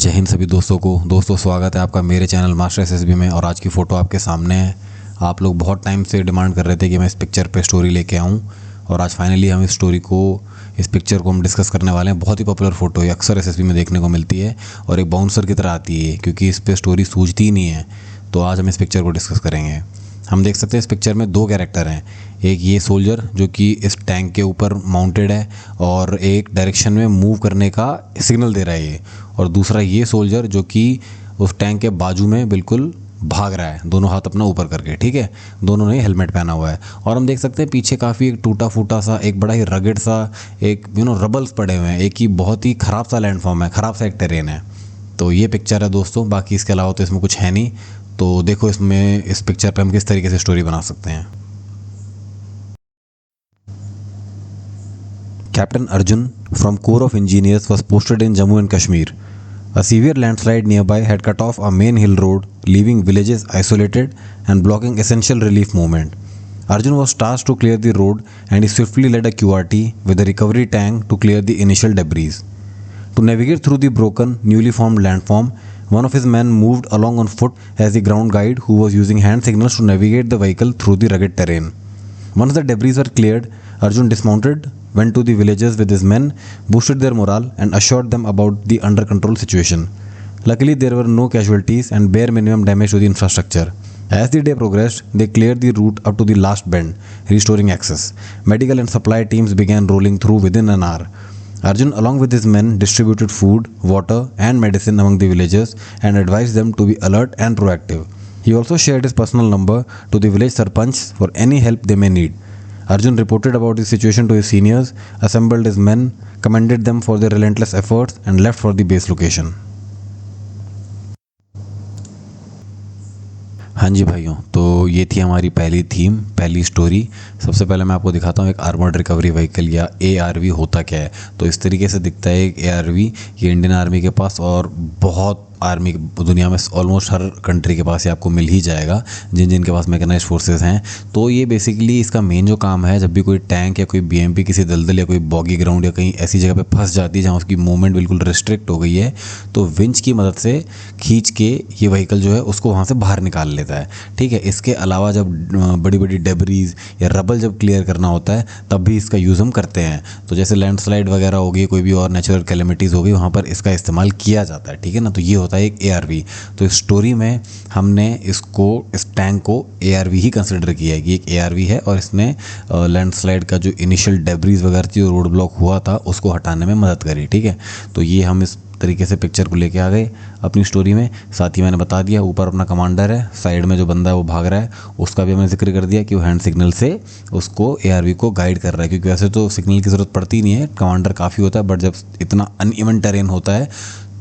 जय हिंद सभी दोस्तों को। दोस्तों स्वागत है आपका मेरे चैनल मास्टर एसएसबी में। और आज की फ़ोटो आपके सामने है। आप लोग बहुत टाइम से डिमांड कर रहे थे कि मैं इस पिक्चर पे स्टोरी लेके आऊँ, और आज फाइनली हम इस पिक्चर को हम डिस्कस करने वाले हैं। बहुत ही पॉपुलर फ़ोटो है, अक्सर एसएसबी में देखने को मिलती है और एक बाउंसर की तरह आती है क्योंकि इस पर स्टोरी सूझती ही नहीं है। तो आज हम इस पिक्चर को डिस्कस करेंगे। हम देख सकते हैं इस पिक्चर में दो कैरेक्टर हैं। एक ये सोल्जर जो कि इस टैंक के ऊपर माउंटेड है और एक डायरेक्शन में मूव करने का सिग्नल दे रहा है ये, और दूसरा ये सोल्जर जो कि उस टैंक के बाजू में बिल्कुल भाग रहा है, दोनों हाथ अपना ऊपर करके। ठीक है, दोनों ने हेलमेट पहना हुआ है। और हम देख सकते हैं पीछे काफ़ी एक टूटा फूटा सा, एक बड़ा ही रगड़ सा, एक रबल्स पड़े हुए हैं। एक ही बहुत ही ख़राब सा लैंडफॉर्म है, ख़राब सा एक टेरेन है। तो ये पिक्चर है दोस्तों। बाकी इसके अलावा तो इसमें कुछ है नहीं। तो देखो इसमें इस पिक्चर पे हम किस तरीके से स्टोरी बना सकते हैं। Captain Arjun from Corps of Engineers was posted in Jammu and Kashmir. A severe landslide nearby had cut off a main hill road, leaving villages isolated and blocking essential relief movement. Arjun was tasked to clear the road, and he swiftly led a QRT with a recovery tank to clear the initial debris. To navigate through the broken, newly formed landform, one of his men moved along on foot as the ground guide who was using hand signals to navigate the vehicle through the rugged terrain. Once the debris were cleared, Arjun dismounted, went to the villages with his men, boosted their morale, and assured them about the under control situation. Luckily, there were no casualties and bare minimum damage to the infrastructure. As the day progressed, they cleared the route up to the last bend, restoring access. Medical and supply teams began rolling through within an hour. Arjun, along with his men, distributed food, water, and medicine among the villagers and advised them to be alert and proactive. He also shared his personal number to the village sarpanch for any help they may need. Arjun reported about the situation to his seniors, assembled his men, commended them for their relentless efforts, and left for the base location. हाँ जी भाइयों, तो ये थी हमारी पहली theme, पहली story. सबसे पहले मैं आपको दिखाता हूँ एक आर्मर्ड रिकवरी व्हीकल या ARV होता क्या है। तो इस तरीके से दिखता है एक ARV। ये इंडियन आर्मी के पास और बहुत आर्मी दुनिया में ऑलमोस्ट हर कंट्री के पास ये आपको मिल ही जाएगा, जिन जिनके पास मैकेनाइज्ड फोर्सेस हैं। तो ये बेसिकली इसका मेन जो काम है, जब भी कोई टैंक या कोई BMP किसी दलदल या कोई बॉगी ग्राउंड या कहीं ऐसी जगह पे फंस जाती है जहाँ उसकी मूवमेंट बिल्कुल रिस्ट्रिक्ट हो गई है, तो विंच की मदद से खींच के ये व्हीकल जो है उसको वहाँ से बाहर निकाल लेता है। ठीक है, इसके अलावा जब बड़ी बड़ी डेब्रीज या रबल जब क्लियर करना होता है तब भी इसका यूज़ हम करते हैं। तो जैसे लैंडस्लाइड वगैरह होगी, कोई भी और नेचुरल कैलेमिटीज़ होगी, वहाँ पर इसका इस्तेमाल किया जाता है। ठीक है ना, तो ये होता है एक ARV। तो इस स्टोरी में हमने इस टैंक को ARV ही कंसिडर किया है कि एक ARV है, और इसने लैंडस्लाइड का जो इनिशियल डेब्रीज वगैरह थी, जो रोड ब्लॉक हुआ था, उसको हटाने में मदद करी। ठीक है, तो ये हम इस तरीके से पिक्चर को लेके आ गए अपनी स्टोरी में। साथ ही मैंने बता दिया, ऊपर अपना कमांडर है, साइड में जो बंदा है वो भाग रहा है, उसका भी मैंने जिक्र कर दिया कि वो हैंड सिग्नल से उसको ARV को गाइड कर रहा है। क्योंकि वैसे तो सिग्नल की ज़रूरत पड़ती नहीं है, कमांडर काफ़ी होता है, बट जब इतना अनइवन टेरेन होता है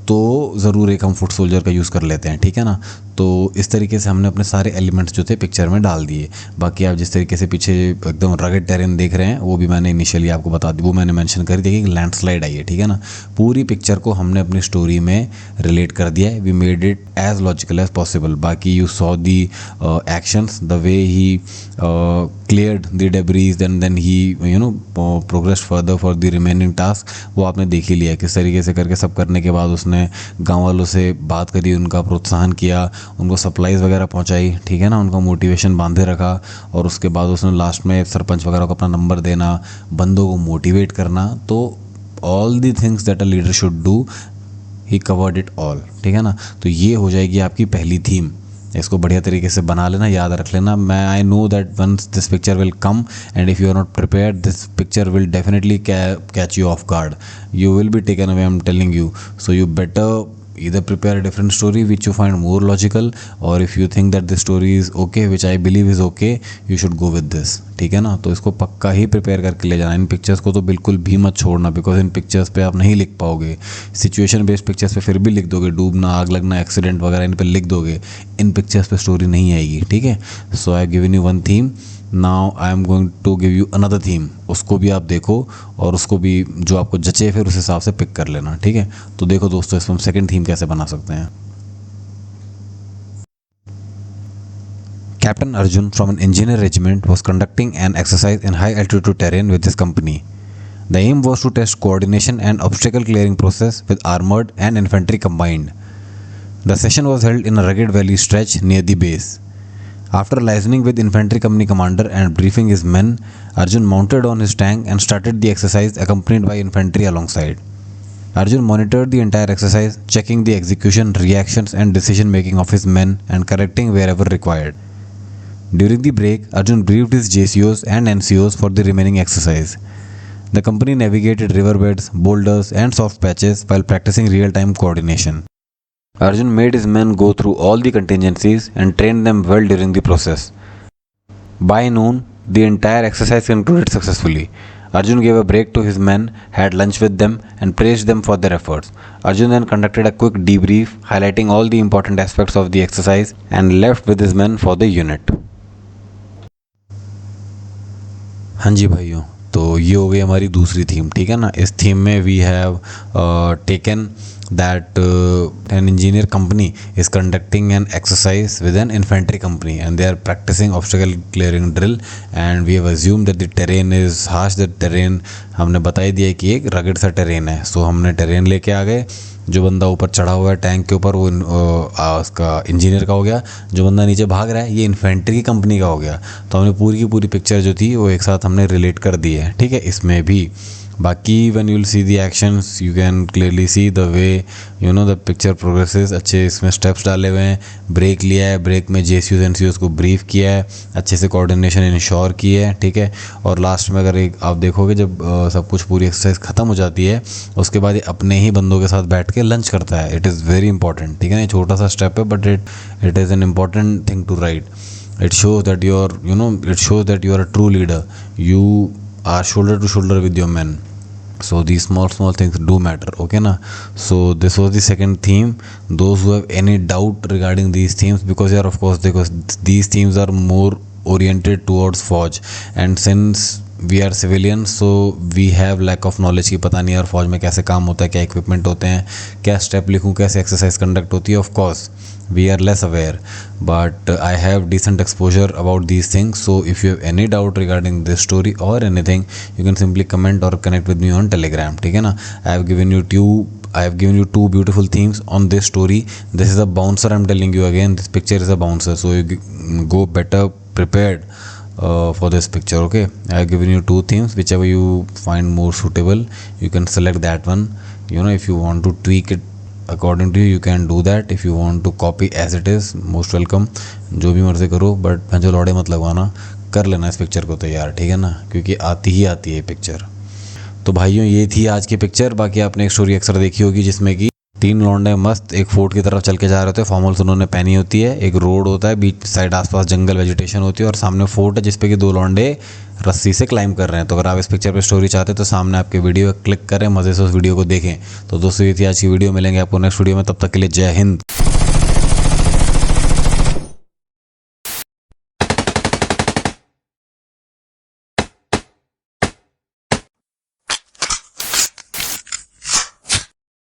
तो ज़रूर एक हम फुट सोल्जर का यूज़ कर लेते हैं। ठीक है ना, तो इस तरीके से हमने अपने सारे एलिमेंट्स जो थे पिक्चर में डाल दिए। बाकी आप जिस तरीके से पीछे एकदम रगड टेरेन देख रहे हैं, वो भी मैंने इनिशियली आपको बता दी, वो मैंने मेंशन कर दिया कि लैंडस्लाइड आई है। ठीक है ना, पूरी पिक्चर को हमने अपनी स्टोरी में रिलेट कर दिया है। We made it as logical as possible. बाकी you saw the actions, the way he cleared the debris and then he progressed further for the remaining task, वो आपने देख ही लिया किस तरीके से करके। सब करने के बाद उसने गाँव वालों से बात करी, उनका प्रोत्साहन किया, उनको सप्लाईज़ वगैरह पहुंचाई। ठीक है ना, उनको मोटिवेशन बांधे रखा, और उसके बाद उसने लास्ट में सरपंच वगैरह को अपना नंबर देना, बंदों को मोटिवेट करना। तो all the things that a leader should do, he covered it all. ठीक है ना, तो ये हो जाएगी आपकी पहली थीम। इसको बढ़िया तरीके से बना लेना, याद रख लेना। मैं I know that once this picture will come and if you are not prepared, this picture will definitely catch you off guard, you will be taken away, I am telling you. So you better either prepare a different story which you find more logical, or if you think that this story is okay, which I believe is okay, you should go with this. ठीक है ना, तो इसको पक्का ही prepare करके ले जाना। इन pictures को तो बिल्कुल भी मत छोड़ना, बिकॉज इन पिक्चर्स पे आप नहीं लिख पाओगे। सिचुएशन बेस्ड पिक्चर्स पे फिर भी लिख दोगे, डूबना, आग लगना, एक्सीडेंट वगैरह, इन पे लिख दोगे। इन पिक्चर्स पे स्टोरी नहीं आएगी। ठीक है, so I have given you one theme, now I am going to give you another theme. उसको भी आप देखो और उसको भी जो आपको जचे फिर उस हिसाब से पिक कर लेना। ठीक है, तो देखो दोस्तों, इसमें हम सेकंड थीम कैसे बना सकते हैं। Captain Arjun from an engineer regiment was conducting an exercise in high altitude terrain with his company. The aim was to test coordination and obstacle clearing process with armored and infantry combined. The session was held in a rugged valley stretch near the base. After liaising with infantry company commander and briefing his men, Arjun mounted on his tank and started the exercise accompanied by infantry alongside. Arjun monitored the entire exercise, checking the execution, reactions and decision making of his men and correcting wherever required. During the break, Arjun briefed his JCOs and NCOs for the remaining exercise. The company navigated riverbeds, boulders and soft patches while practicing real-time coordination. Arjun made his men go through all the contingencies and trained them well during the process. By noon, the entire exercise concluded successfully. Arjun gave a break to his men, had lunch with them and praised them for their efforts. Arjun then conducted a quick debrief, highlighting all the important aspects of the exercise and left with his men for the unit. हाँ जी भाइयों, तो ये हो गई हमारी दूसरी theme, ठीक है ना। इस थीम में we have taken that an engineer company is conducting an exercise with an infantry company and they are practicing obstacle clearing drill and we have assumed that the terrain is harsh. The terrain हमने बता ही दिया कि एक rugged सा terrain है, so हमने terrain लेके आ गए। जो बंदा ऊपर चढ़ा हुआ है टैंक के ऊपर वो उसका इंजीनियर का हो गया, जो बंदा नीचे भाग रहा है ये इन्फेंट्री की कंपनी का हो गया। तो हमने पूरी की पूरी पिक्चर जो थी वो एक साथ हमने रिलेट कर दी है, ठीक है। इसमें भी बाकी when you will see the actions you can clearly see the way the picture progresses। अच्छे इसमें स्टेप्स डाले हुए हैं, ब्रेक लिया है, ब्रेक में JCOs NCOs को ब्रीफ किया है, अच्छे से कोऑर्डिनेशन इंश्योर की है, ठीक है। और लास्ट में अगर एक आप देखोगे जब सब कुछ पूरी एक्सरसाइज ख़त्म हो जाती है उसके बाद ये अपने ही बंदों के साथ बैठ के लंच करता है। इट इज़ वेरी इंपॉर्टेंट, ठीक है ना। ये छोटा सा स्टेप है but it is an important thing to write. It shows that you are a true leader. You are shoulder to shoulder with your men. So these small things do matter, okay na. So this was the second theme. Those who have any doubt regarding these themes, because these themes are more oriented towards फौज, and since we are civilians so we have lack of knowledge कि पता नहीं यार फौज में कैसे काम होता है, क्या इक्विपमेंट होते हैं, क्या स्टेप लिखूँ, कैसे एक्सरसाइज कंडक्ट होती है। Of course we are less aware, but I have decent exposure about these things. So if you have any doubt regarding this story or anything, you can simply comment or connect with me on Telegram, ठीक है ना। I have given you two beautiful themes on this story. This is a bouncer, I'm telling you again, this picture is a bouncer, so you go better prepared for this picture, okay. I have given you two themes, whichever you find more suitable you can select that one. If you want to tweak it according to you can do that. If you want to copy as it is, most welcome, जो भी मर्जी करो, but जो लौड़े मत लगवाना, कर लेना इस पिक्चर को तैयार, ठीक है ना, क्योंकि आती ही आती है पिक्चर। तो भाइयों ये थी आज की पिक्चर। बाकी आपने एक स्टोरी अक्सर देखी होगी जिसमें कि 3 लौंडे मस्त एक फोर्ट की तरफ चल के जा रहे होते हैं, फॉर्मल्स उन्होंने पहनी होती है, एक रोड होता है, बीच साइड आसपास जंगल वेजिटेशन होती है और सामने फोर्ट है जिसपे कि 2 लौंडे रस्सी से क्लाइंब कर रहे हैं। तो अगर आप इस पिक्चर पे स्टोरी चाहते हैं तो सामने आपके वीडियो क्लिक करें, मज़े से उस वीडियो को देखें। तो दोस्तों ये थी आज की वीडियो, मिलेंगे आपको नेक्स्ट वीडियो में, तब तक के लिए जय हिंद।